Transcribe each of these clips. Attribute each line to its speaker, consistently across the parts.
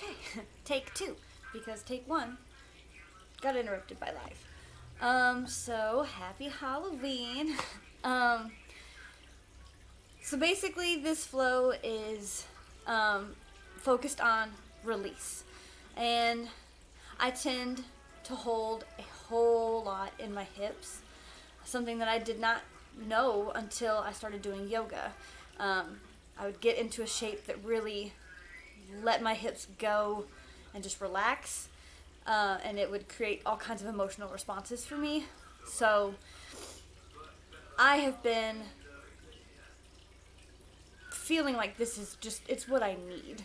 Speaker 1: Okay, take two, because take one got interrupted by life. So happy Halloween. Um, so basically, this flow is focused on release, and I tend to hold a whole lot in my hips, something that I did not know until I started doing yoga. I would get into a shape that really let my hips go and just relax, and it would create all kinds of emotional responses for me. So I have been feeling like this is just, it's what I need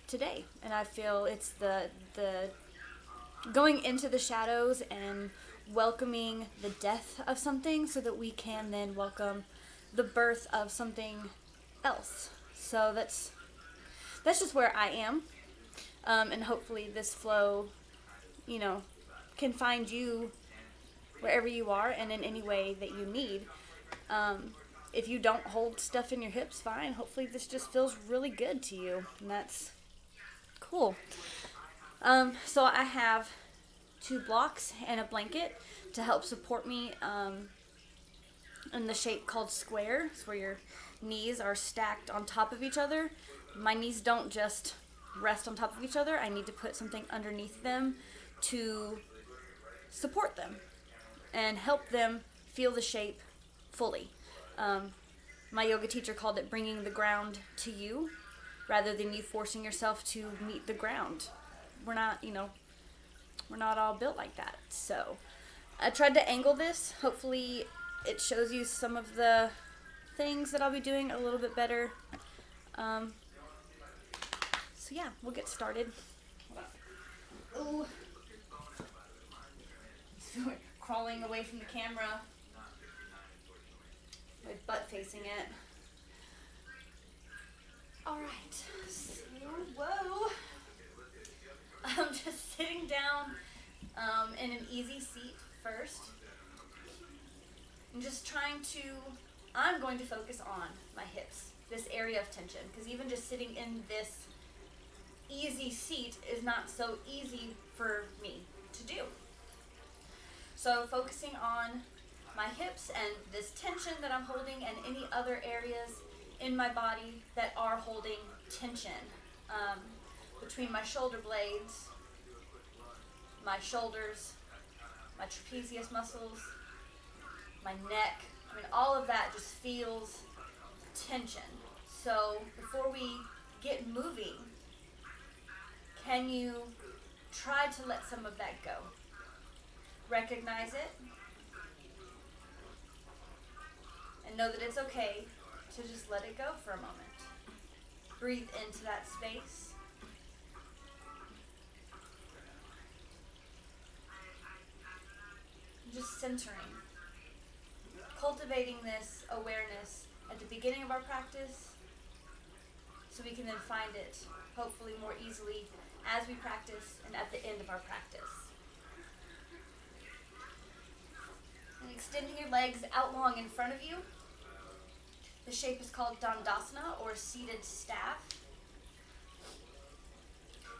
Speaker 1: today. And I feel it's the going into the shadows and welcoming the death of something so that we can then welcome the birth of something else. So that's just where I am. And hopefully this flow, can find you wherever you are and in any way that you need. If you don't hold stuff in your hips, fine. Hopefully this just feels really good to you, and that's cool. So I have 2 blocks and a blanket to help support me in the shape called square. It's where your knees are stacked on top of each other. My knees don't just rest on top of each other. I need to put something underneath them to support them and help them feel the shape fully. My yoga teacher called it bringing the ground to you rather than you forcing yourself to meet the ground. We're not all built like that. So I tried to angle this. Hopefully it shows you some of the things that I'll be doing a little bit better. So yeah, we'll get started. Ooh. Crawling away from the camera. My butt facing it. Alright, so, whoa. I'm just sitting down in an easy seat first. I'm going to focus on my hips, this area of tension, because even just sitting in this easy seat is not so easy for me to do. So focusing on my hips and this tension that I'm holding and any other areas in my body that are holding tension between my shoulder blades, my shoulders, my trapezius muscles, my neck. I mean, all of that just feels tension. So before we get moving, can you try to let some of that go? Recognize it and know that it's okay to just let it go for a moment. Breathe into that space. Just centering. Cultivating this awareness at the beginning of our practice so we can then find it hopefully more easily as we practice and at the end of our practice. And extending your legs out long in front of you. The shape is called Dandasana, or seated staff.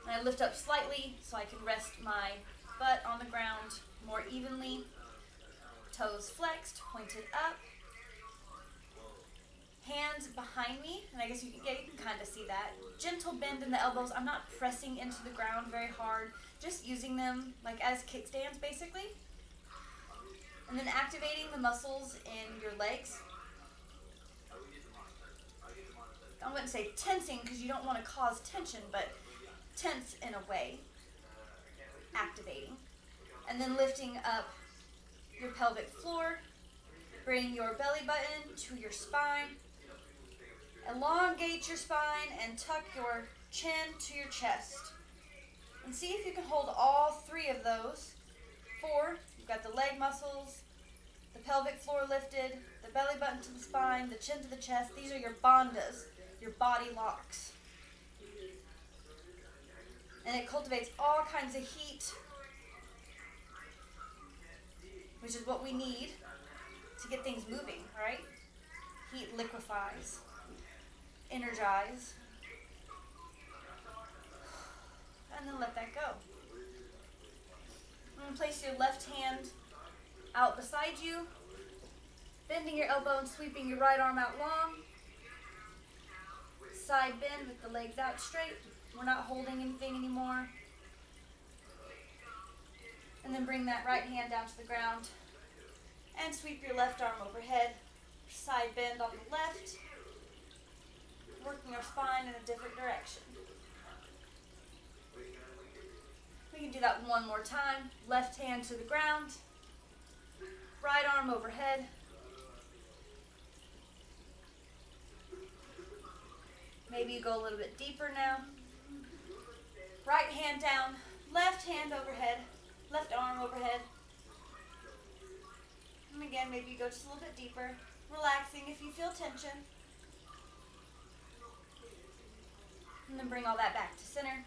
Speaker 1: And I lift up slightly so I can rest my butt on the ground more evenly. Toes flexed, pointed up. Hands behind me, and I guess you can kind of see that. Gentle bend in the elbows. I'm not pressing into the ground very hard, just using them like as kickstands basically. And then activating the muscles in your legs. I wouldn't say tensing because you don't want to cause tension, but tense in a way. Activating. And then lifting up your pelvic floor. Bring your belly button to your spine. Elongate your spine and tuck your chin to your chest. And see if you can hold all 3 of those. 4, you've got the leg muscles, the pelvic floor lifted, the belly button to the spine, the chin to the chest. These are your bandhas, your body locks. And it cultivates all kinds of heat, which is what we need to get things moving, right? Heat liquefies, energize. place your left hand out beside you, bending your elbow and sweeping your right arm out long. Side bend with the legs out straight. We're not holding anything anymore. And then bring that right hand down to the ground and sweep your left arm overhead. Side bend on the left, working our spine in a different direction. We can do that one more time. Left hand to the ground, right arm overhead. Maybe you go a little bit deeper now. Right hand down, left hand overhead, left arm overhead. And again, maybe you go just a little bit deeper, relaxing if you feel tension. And then bring all that back to center.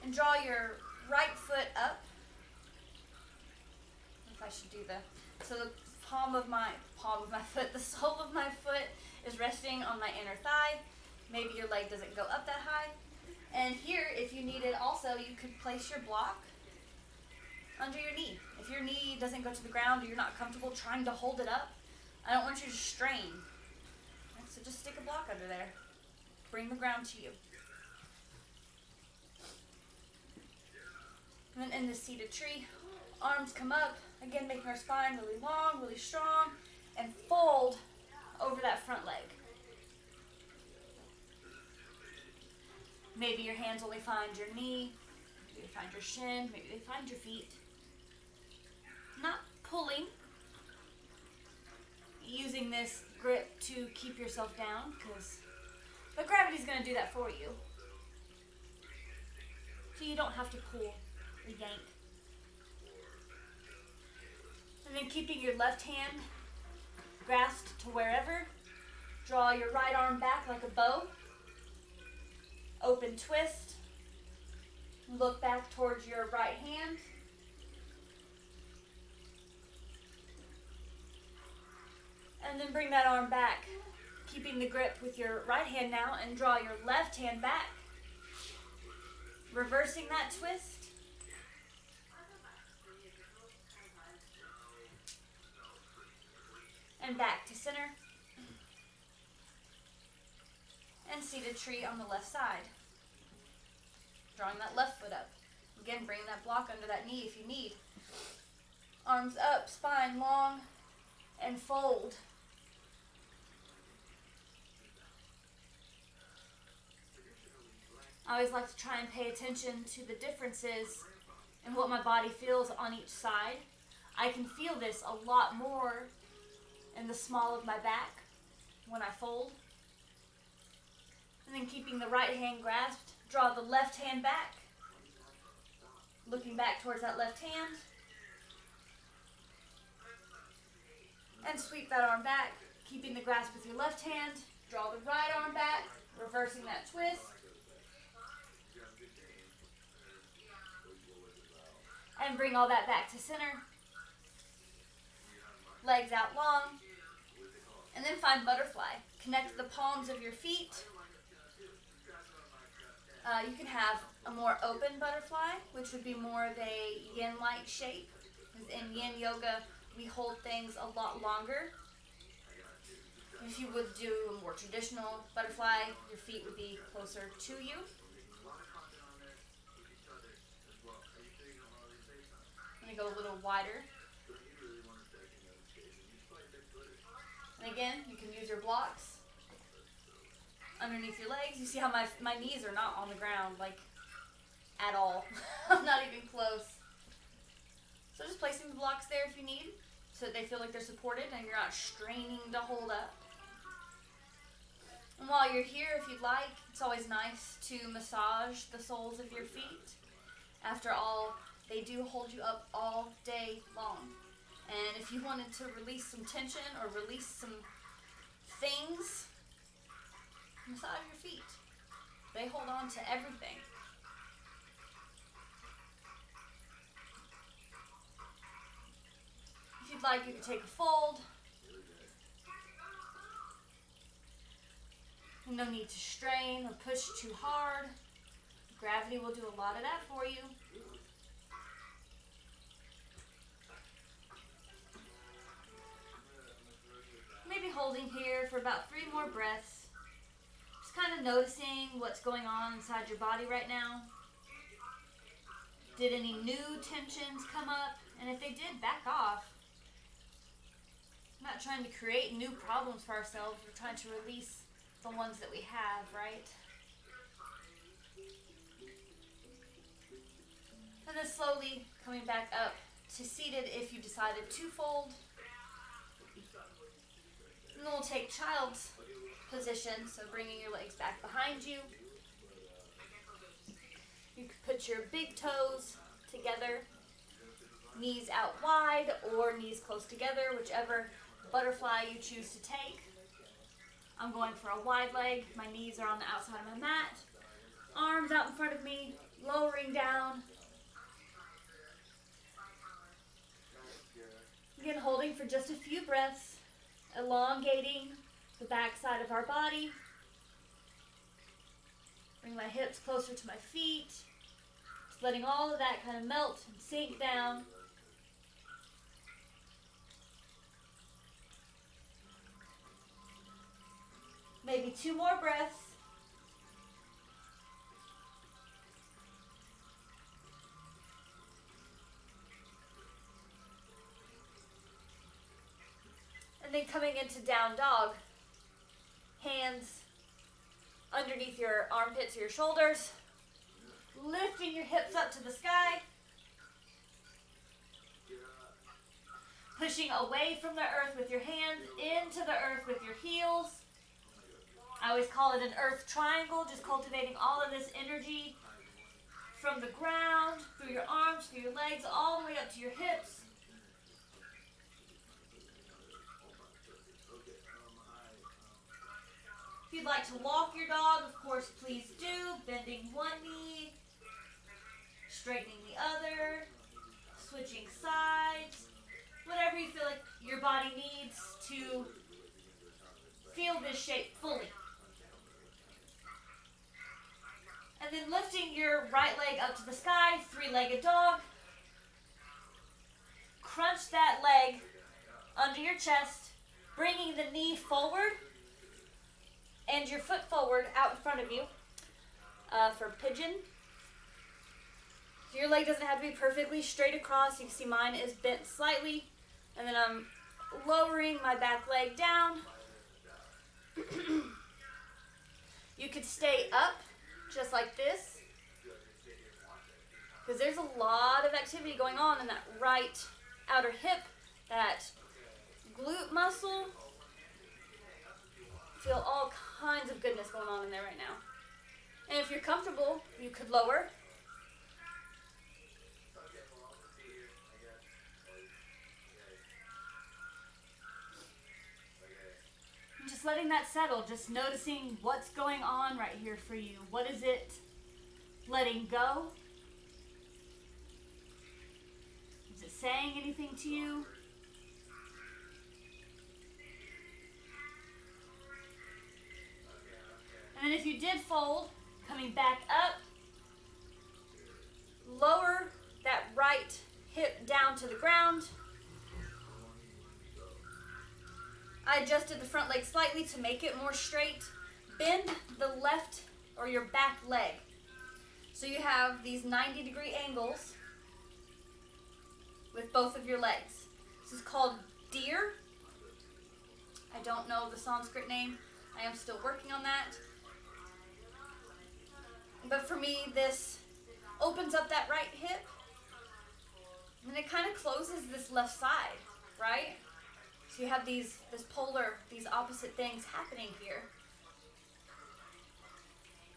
Speaker 1: And draw your right foot up. If I should do so the palm of my foot, the sole of my foot is resting on my inner thigh. Maybe your leg doesn't go up that high. And here, if you needed also, you could place your block under your knee. If your knee doesn't go to the ground or you're not comfortable trying to hold it up, I don't want you to strain. So just stick a block under there. Bring the ground to you. And then in the seated tree, arms come up, again making our spine really long, really strong, and fold over that front leg. Maybe your hands only find your knee, maybe they find your shin, maybe they find your feet. Not pulling, using this grip to keep yourself down, but gravity's going to do that for you. So you don't have to pull or yank. And then keeping your left hand grasped to wherever, draw your right arm back like a bow. Open twist. Look back towards your right hand. And then bring that arm back, keeping the grip with your right hand now, and draw your left hand back. Reversing that twist. And back to center. And seated tree on the left side. Drawing that left foot up. Again, bring that block under that knee if you need. Arms up, spine long, and fold. I always like to try and pay attention to the differences in what my body feels on each side. I can feel this a lot more in the small of my back when I fold. And then keeping the right hand grasped, draw the left hand back. Looking back towards that left hand. And sweep that arm back, keeping the grasp with your left hand. Draw the right arm back, reversing that twist. And bring all that back to center. Legs out long. And then find butterfly. Connect the palms of your feet. You can have a more open butterfly, which would be more of a yin-like shape. Because in yin yoga, we hold things a lot longer. If you would do a more traditional butterfly, your feet would be closer to you. I'm going to go a little wider. And again, you can use your blocks underneath your legs. You see how my knees are not on the ground, like, at all. Not even close. So just placing the blocks there if you need, so that they feel like they're supported and you're not straining to hold up. And while you're here, if you'd like, it's always nice to massage the soles of your feet. After all, they do hold you up all day long. And if you wanted to release some tension or release some things, massage your feet. They hold on to everything. If you'd like, you could take a fold. No need to strain or push too hard. Gravity will do a lot of that for you. Maybe holding here for about 3 more breaths. Just kind of noticing what's going on inside your body right now. Did any new tensions come up? And if they did, back off. We're not trying to create new problems for ourselves. We're trying to release the ones that we have, right? And then slowly coming back up to seated if you decided to fold. And then we'll take child's position, so bringing your legs back behind you. You can put your big toes together, knees out wide or knees close together, whichever butterfly you choose to take. I'm going for a wide leg. My knees are on the outside of my mat. Arms out in front of me, lowering down. Again, holding for just a few breaths, elongating the back side of our body. Bring my hips closer to my feet. Just letting all of that kind of melt and sink down. Maybe 2 more breaths. And then coming into down dog. Hands underneath your armpits or your shoulders. Lifting your hips up to the sky. Pushing away from the earth with your hands, into the earth with your heels. I always call it an earth triangle, just cultivating all of this energy from the ground, through your arms, through your legs, all the way up to your hips. If you'd like to walk your dog, of course, please do. Bending one knee, straightening the other, switching sides. Whatever you feel like your body needs to feel this shape fully. And then lifting your right leg up to the sky, 3-legged dog. Crunch that leg under your chest, bringing the knee forward and your foot forward out in front of you for pigeon. So your leg doesn't have to be perfectly straight across. You can see mine is bent slightly. And then I'm lowering my back leg down. You could stay up just like this, because there's a lot of activity going on in that right outer hip, that glute muscle. Feel all kinds of goodness going on in there right now. And if you're comfortable, you could lower. Just letting that settle, just noticing what's going on right here for you. What is it letting go? Is it saying anything to you? And then if you did fold, coming back up, lower that right hip down to the ground. I adjusted the front leg slightly to make it more straight. Bend the left or your back leg. So you have these 90-degree angles with both of your legs. This is called deer. I don't know the Sanskrit name. I am still working on that. But for me, this opens up that right hip. And it kind of closes this left side, right? So you have these opposite things happening here.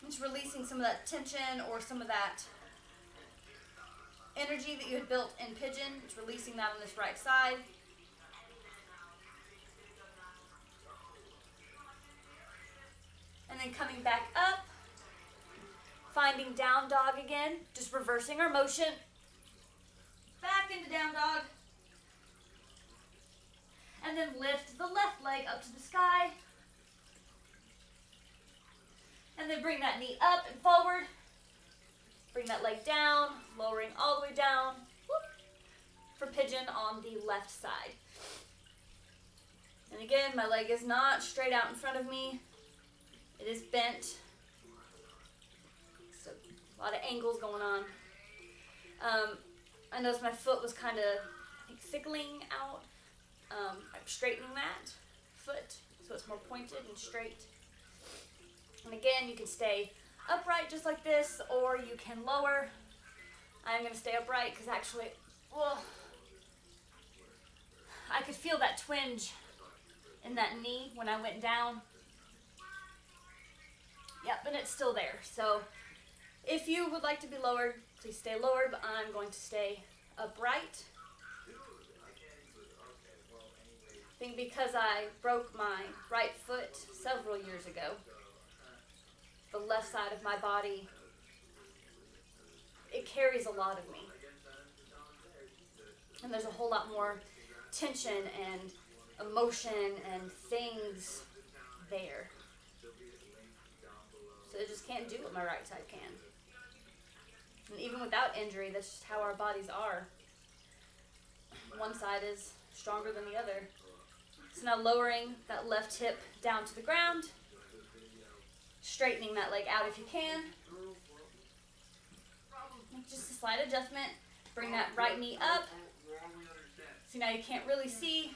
Speaker 1: Just releasing some of that tension or some of that energy that you had built in pigeon. Just releasing that on this right side. And then coming back up, finding down dog again, just reversing our motion. Back into down dog. And then lift the left leg up to the sky. And then bring that knee up and forward. Bring that leg down, lowering all the way down. Whoop, for pigeon on the left side. And again, my leg is not straight out in front of me. It is bent. So a lot of angles going on. I noticed my foot was kind of sickling out. I'm straightening that foot so it's more pointed and straight. And again, you can stay upright just like this, or you can lower. I'm going to stay upright because actually, I could feel that twinge in that knee when I went down. Yep, and it's still there. So if you would like to be lowered, please stay lowered, but I'm going to stay upright. I think because I broke my right foot several years ago, the left side of my body, it carries a lot of me. And there's a whole lot more tension and emotion and things there. So it just can't do what my right side can. And even without injury, that's just how our bodies are. One side is stronger than the other. So now lowering that left hip down to the ground, straightening that leg out if you can. Just a slight adjustment. Bring that right knee up. See, now you can't really see,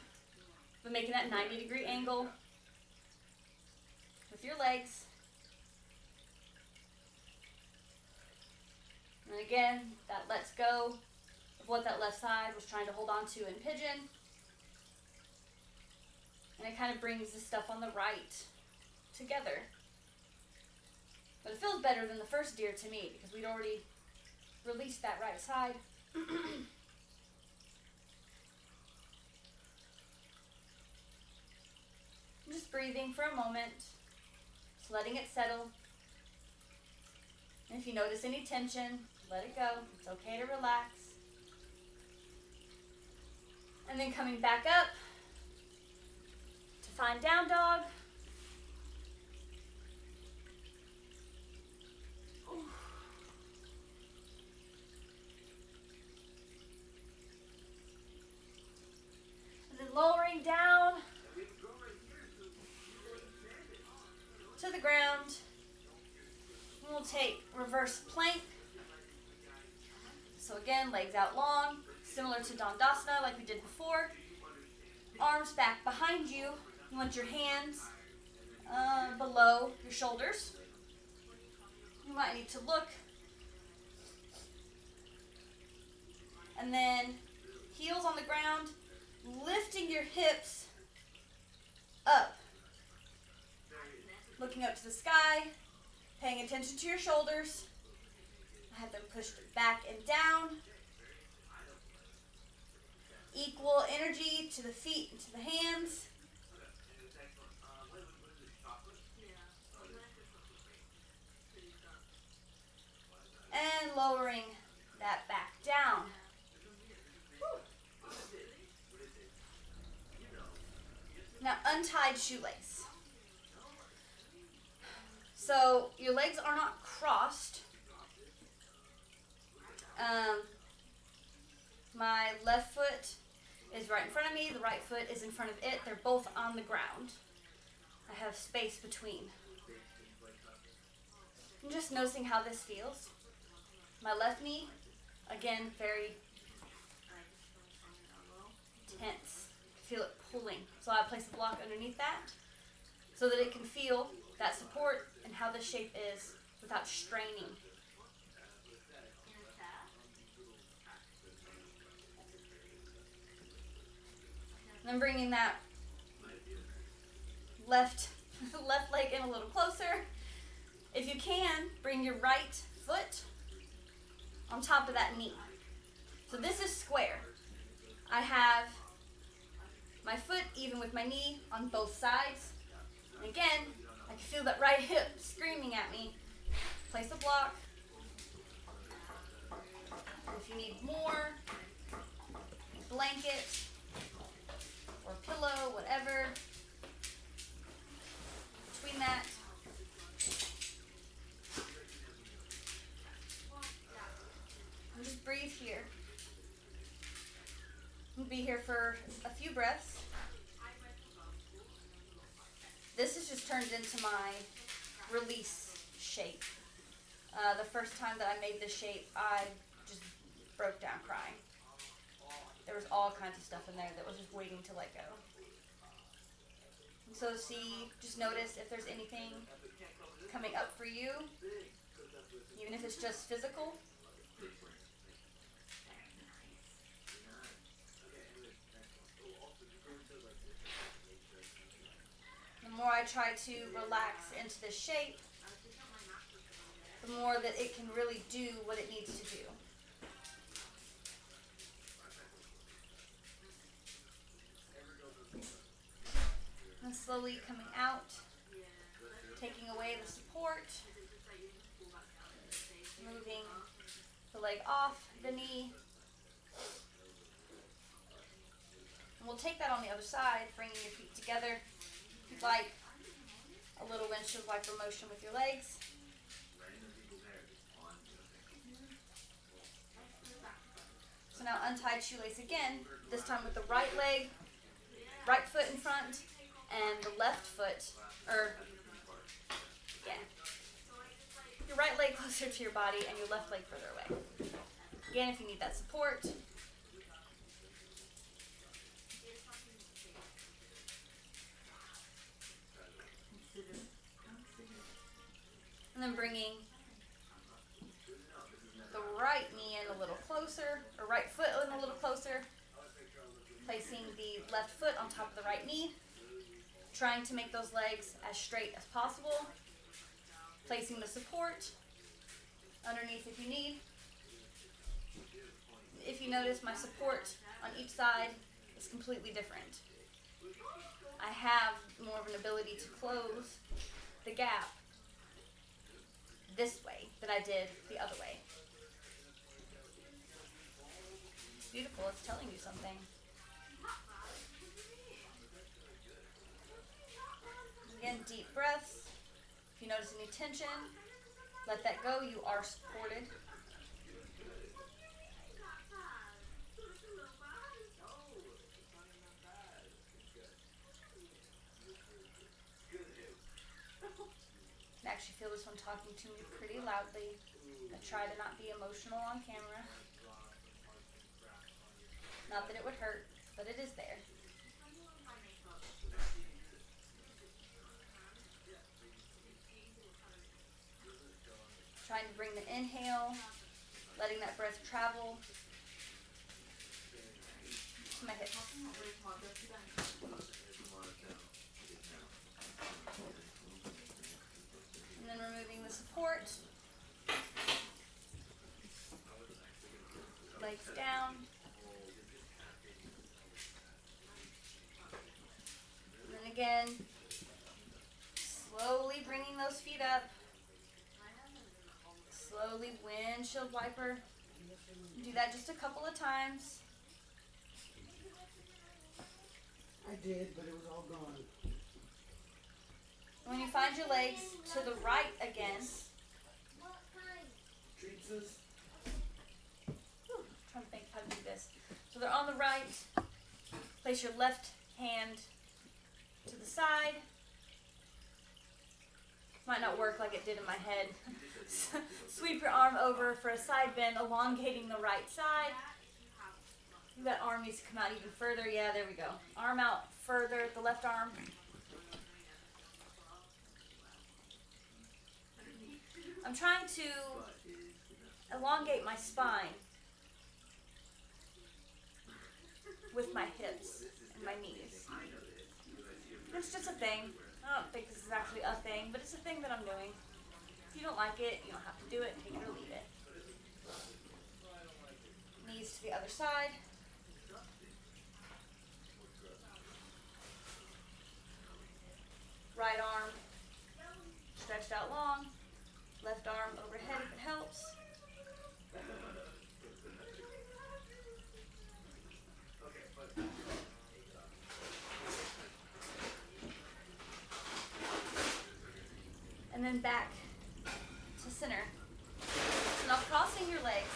Speaker 1: but making that 90-degree angle with your legs. And again, that lets go of what that left side was trying to hold on to in pigeon. And it kind of brings the stuff on the right together. But it feels better than the first deer to me because we'd already released that right side. Just breathing for a moment, just letting it settle. And if you notice any tension, let it go. It's okay to relax. And then coming back up to find down dog. And then lowering down to the ground. And we'll take reverse plank. So again, legs out long, similar to Dandasana like we did before. Arms back behind you. You want your hands below your shoulders. You might need to look. And then heels on the ground, lifting your hips up. Looking up to the sky, paying attention to your shoulders. I have them pushed back and down. Equal energy to the feet and to the hands. And lowering that back down. Whew. Now untied shoelace. So your legs are not crossed. My left foot is right in front of me. The right foot is in front of it. They're both on the ground. I have space between. I'm just noticing how this feels. My left knee, again, very tense. Feel it pulling. So I place a block underneath that so that it can feel that support and how the shape is without straining. And then bringing that left leg in a little closer. If you can, bring your right foot on top of that knee. So this is square. I have my foot even with my knee on both sides. And again, I can feel that right hip screaming at me. Place a block. If you need more, blanket or pillow, whatever, between that. And just breathe here. We'll be here for a few breaths. which turned into my release shape. The first time that I made this shape, I just broke down crying. There was all kinds of stuff in there that was just waiting to let go. And so just notice if there's anything coming up for you, even if it's just physical. The more I try to relax into this shape, the more that it can really do what it needs to do. And slowly coming out, taking away the support, moving the leg off the knee. And we'll take that on the other side, bringing your feet together. If you'd like a little windshield wiper motion with your legs. So now untie shoelace again, this time with the right leg, right foot in front, and the left foot, your right leg closer to your body and your left leg further away. Again, if you need that support. And then bringing the right knee in a little closer, or right foot in a little closer. Placing the left foot on top of the right knee. Trying to make those legs as straight as possible. Placing the support underneath if you need. If you notice, my support on each side is completely different. I have more of an ability to close the gap this way than I did the other way. It's beautiful, it's telling you something. Again, deep breaths. If you notice any tension, let that go. You are supported. I actually feel this one talking to me pretty loudly. I try to not be emotional on camera. Not that it would hurt, but it is there. Trying to bring the inhale, letting that breath travel to my hips. And then removing the support. Legs down. And then again, slowly bringing those feet up. Slowly windshield wiper. Do that just a couple of times.
Speaker 2: I did, but it was all gone.
Speaker 1: When you find your legs to the right again.
Speaker 2: Treats us.
Speaker 1: Trying to think how to do this. So they're on the right. Place your left hand to the side. Might not work like it did in my head. Sweep your arm over for a side bend, elongating the right side. That arm needs to come out even further. Yeah, there we go. Arm out further, the left arm. I'm trying to elongate my spine with my hips and my knees. It's just a thing. I don't think this is actually a thing, but it's a thing that I'm doing. If you don't like it, you don't have to do it. Take it or leave it. Knees to the other side. Right arm stretched out long. Left arm overhead if it helps. And then back to center. So now crossing your legs,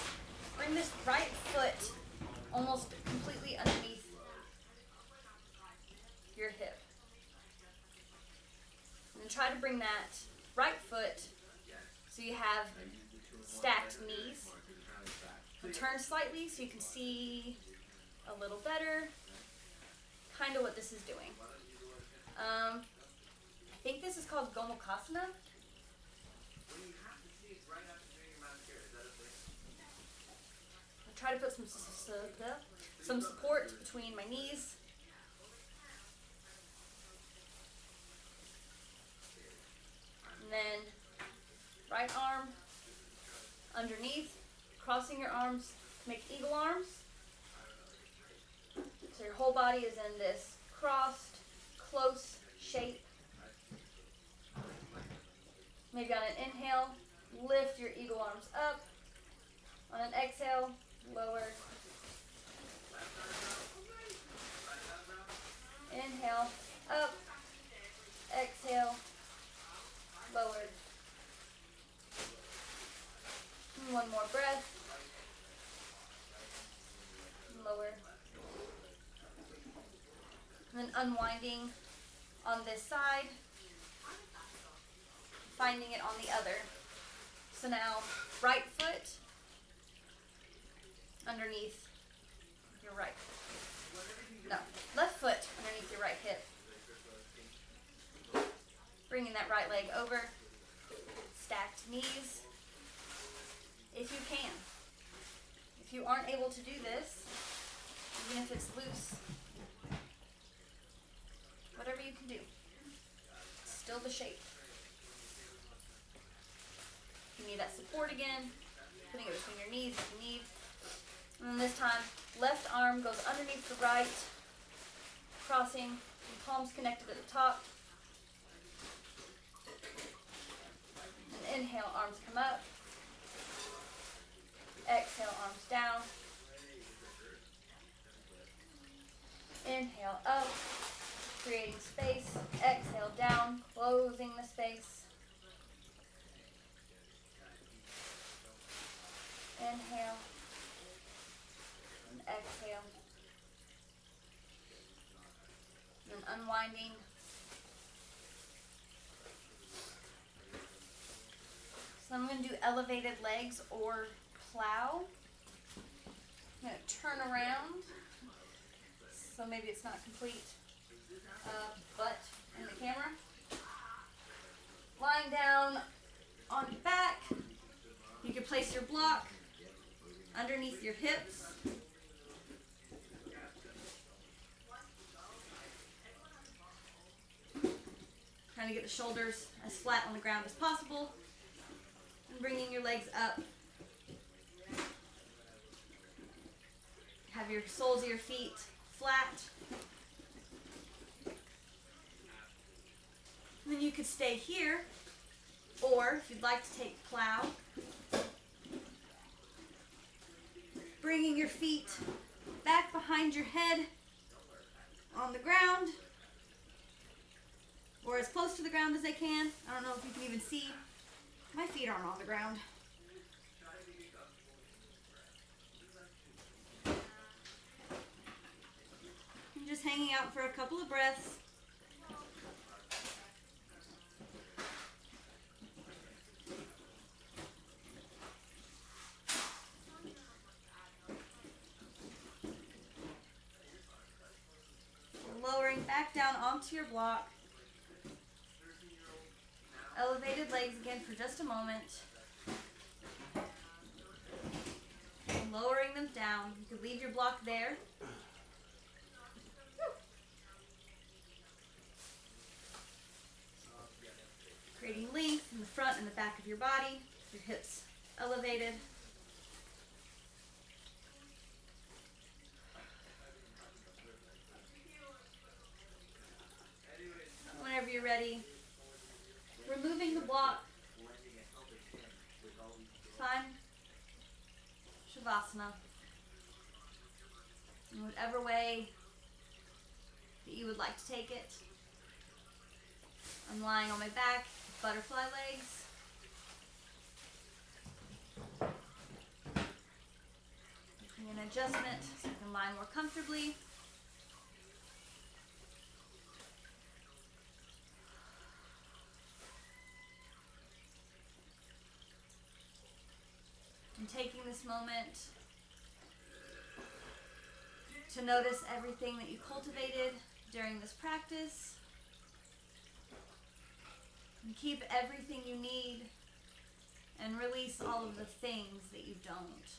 Speaker 1: bring this right foot almost completely underneath your hip. And then try to bring that right foot so you have stacked knees. And turn slightly so you can see a little better kind of what this is doing. I think this is called Gomukhasana. I try to put some support between my knees. And then right arm underneath, crossing your arms to make eagle arms. So your whole body is in this crossed, close shape. Maybe on an inhale, lift your eagle arms up. On an exhale, lower. Inhale, up. Exhale, lowered. And one more breath. Lower. And then unwinding on this side, finding it on the other. So now, right foot underneath your right. No, left foot underneath your right hip. Bringing that right leg over. Stacked knees. If you can. If you aren't able to do this, even if it's loose, whatever you can do, still the shape. You need that support again, putting it between your knees if you need. And then this time, left arm goes underneath the right, crossing, and palms connected at the top. And inhale, arms come up. Exhale, arms down. Inhale up, creating space. Exhale down, closing the space. Inhale and exhale. And unwinding. So I'm going to do elevated legs or plow. I'm going to turn around. So maybe it's not complete. Butt in the camera. Lying down on your back. You can place your block underneath your hips. Trying to get the shoulders as flat on the ground as possible. And bringing your legs up. Have your soles of your feet flat. And then you could stay here, or if you'd like to take plow, bringing your feet back behind your head on the ground, or as close to the ground as I can. I don't know if you can even see. My feet aren't on the ground. I'm just hanging out for a couple of breaths. Lowering back down onto your block. Elevated legs again for just a moment. Lowering them down. You could leave your block there. Creating length in the front and the back of your body. Your hips elevated. Whenever you're ready, removing the block. Fine. Shavasana. In whatever way that you would like to take it. I'm lying on my back, butterfly legs. Making an adjustment so you can lie more comfortably. taking this moment to notice everything that you cultivated during this practice. And keep everything you need and release all of the things that you don't.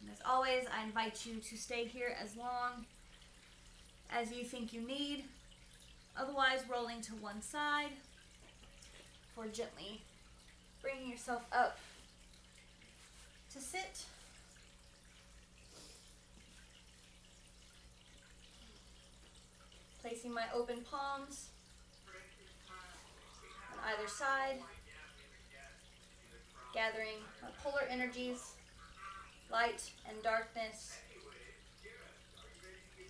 Speaker 1: And as always, I invite you to stay here as long as you think you need. Otherwise, rolling to one side for gently bringing yourself up to sit. Placing my open palms on either side, gathering my polar energies, light and darkness,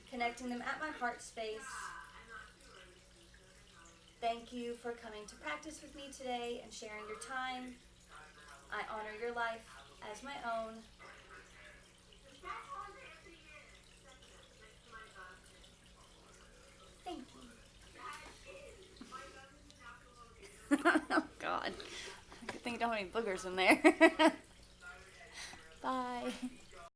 Speaker 1: connecting them at my heart space. Thank you for coming to practice with me today and sharing your time. I honor your life as my own. Thank you. Oh God. Good thing you don't have any boogers in there. Bye.